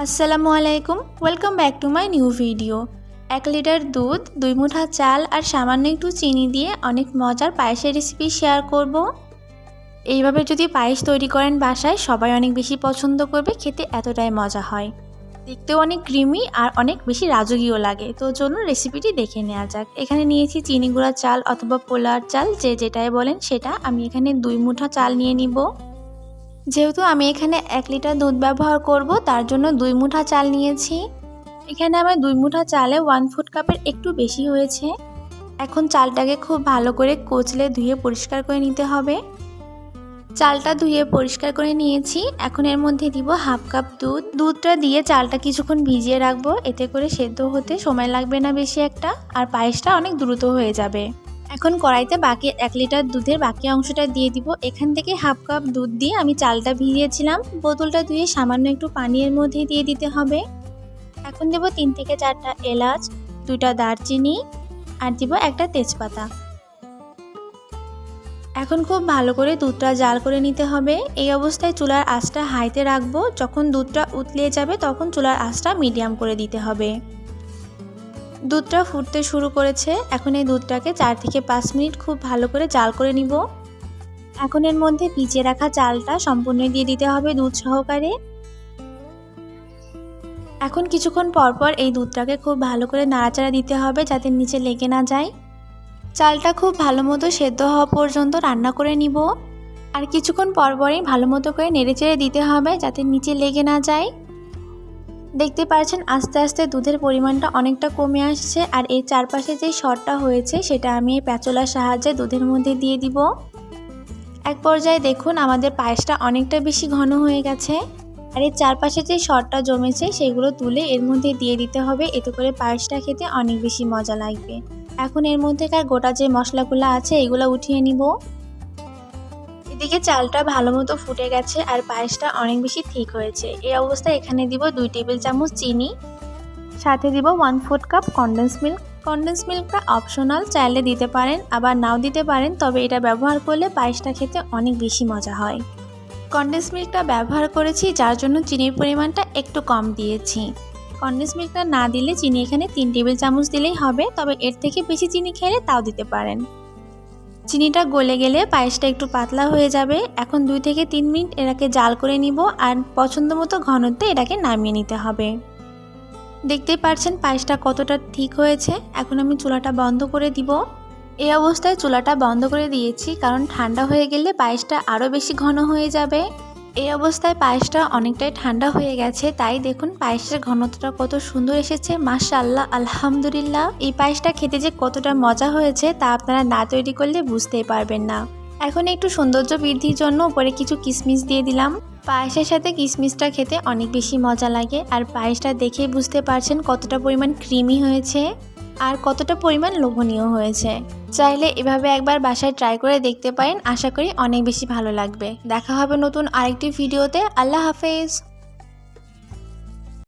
আসসালামু আলাইকুম, welcome back to my new video. 1 litre দুধ, 2 মুঠা চাল আর সামান্য একটু চিনি দিয়ে অনেক মজার পায়েসের রেসিপি শেয়ার করব। এইভাবে যদি পায়েস তৈরি করেন বাসায়, সবাই অনেক বেশি পছন্দ করবে, খেতে এতটাই মজা হয়। দেখতেও অনেক ক্রিমি আর অনেক বেশি রাজকীয় লাগে। তো চলুন রেসিপিটি দেখে নেওয়া যাক। এখানে নিয়েছি চিনি গুঁড়া চাল অথবা পোলার চাল, যে যেটাই বলেন সেটা। আমি এখানে 2 মুঠা চাল নিয়ে নিব। যেহেতু আমি এখানে 1 লিটার দুধ ব্যবহার করব, তার জন্য 2 মুঠা চাল নিয়েছি। এখানে আমার 2 মুঠা চালে 1/4 কাপের একটু বেশি হয়েছে। এখন চালটাকে খুব ভালো করে কচলে ধুয়ে পরিষ্কার করে নিতে হবে। চালটা ধুয়ে পরিষ্কার করে নিয়েছি। এখন এর মধ্যে দিব 1/2 কাপ দুধ। দুধটা দিয়ে চালটা কিছুক্ষণ ভিজিয়ে রাখবো, এতে করে সেদ্ধ হতে সময় লাগবে না বেশি একটা, আর পায়েসটা অনেক দ্রুত হয়ে যাবে। এখন কড়াইতে বাকি 1 লিটার দুধের বাকি অংশটা দিয়ে দিব। এখান থেকে 1/2 কাপ দুধ দিয়ে আমি চালটা ভিজিয়েছিলাম। বোতলটা ধুয়ে সামান্য একটু পানি এর মধ্যে দিয়ে দিতে হবে। এখন দেব 3 থেকে 4টা এলাচ, 2টা দারচিনি আর দিব একটা তেজপাতা। এখন খুব ভালো করে দুধটা জাল করে নিতে হবে। এই অবস্থায় চুলার আঁচটা হাইতে রাখবো। যখন দুধটা উতলে যাবে তখন চুলার আঁচটা মিডিয়াম করে দিতে হবে। দুধটা ফুটতে শুরু করেছে। এখন এই দুধটাকে 4 থেকে 5 মিনিট খুব ভালো করে জাল করে নিব। এখন এর মধ্যে ভিজিয়ে রাখা চালটা সম্পূর্ণ দিয়ে দিতে হবে দুধ সহকারে। এখন কিছুক্ষণ পরপর এই দুধটাকে খুব ভালো করে নাড়াচাড়া দিতে হবে, যাতে নিচে লেগে না যায়। চালটা খুব ভালো মতো সেদ্ধ হওয়া পর্যন্ত রান্না করে নিব। আর কিছুক্ষণ পরপরই ভালো মতো করে নেড়েচেড়ে দিতে হবে, যাতে নিচে লেগে না যায়। দেখতে পাচ্ছেন আস্তে আস্তে দুধের পরিমাণটা অনেকটা কমে আসছে, আর এর চারপাশে যে সরটা হয়েছে সেটা আমি এই প্যাচলার সাহায্যে দুধের মধ্যে দিয়ে দিব। এক পর্যায়ে দেখুন আমাদের পায়েসটা অনেকটা বেশি ঘন হয়ে গেছে, আর এর চারপাশে যে সরটা জমেছে সেগুলো তুলে এর মধ্যে দিয়ে দিতে হবে। এতে করে পায়েসটা খেতে অনেক বেশি মজা লাগবে। এখন এর মধ্যেকার গোটা যে মশলাগুলো আছে এগুলো উঠিয়ে নিব। এদিকে চালটা ভালো মতো ফুটে গেছে আর পায়েসটা অনেক বেশি ঠিক হয়েছে। এই অবস্থায় এখানে দিব 2 টেবিল চামচ চিনি, সাথে দিব 1/4 কাপ কনডেন্স মিল্ক। কনডেন্স মিল্কটা অপশনাল, চাইলে দিতে পারেন আবার নাও দিতে পারেন, তবে এটা ব্যবহার করলে পায়েসটা খেতে অনেক বেশি মজা হয়। কনডেন্স মিল্কটা ব্যবহার করেছি, যার জন্য চিনির পরিমাণটা একটু কম দিয়েছি। কনডেন্স মিল্কটা না দিলে চিনি এখানে 3 টেবিল চামচ দিলেই হবে, তবে এর থেকে বেশি চিনি খেলে তাও দিতে পারেন। চিনিটা গলে গেলে পায়েসটা একটু পাতলা হয়ে যাবে। এখন 2 থেকে 3 মিনিট এটাকে জাল করে নিব, আর পছন্দ মতো ঘনত্বে এটাকে নামিয়ে নিতে হবে। দেখতেই পাচ্ছেন পায়েসটা কতটা ঠিক হয়েছে। এখন আমি চুলাটা বন্ধ করে দিব। এই অবস্থায় চুলাটা বন্ধ করে দিয়েছি, কারণ ঠান্ডা হয়ে গেলে পায়েসটা আরও বেশি ঘন হয়ে যাবে। এই অবস্থায় পায়েসটা অনেকটাই ঠান্ডা হয়ে গেছে, তাই দেখুন পায়েসের ঘনত্বটা কত সুন্দর এসেছে। মাশাআল্লাহ, আলহামদুলিল্লাহ। এই পায়েসটা খেতে যে কতটা মজা হয়েছে তা আপনারা না তৈরি করলে বুঝতেই পারবেন না। এখন একটু সৌন্দর্য বৃদ্ধির জন্য উপরে কিছু কিশমিশ দিয়ে দিলাম। পায়েসের সাথে কিশমিশটা খেতে অনেক বেশি মজা লাগে, আর পায়েসটা দেখেই বুঝতে পারছেন কতটা পরিমাণ ক্রিমি হয়েছে আর কতটা পরিমাণ লোভনীয় হয়েছে। চাইলে এভাবে একবার বাসায় ট্রাই করে দেখতে পারেন, আশা করি অনেক বেশি ভালো লাগবে। দেখা হবে নতুন আরেকটি ভিডিওতে। আল্লাহ হাফেজ।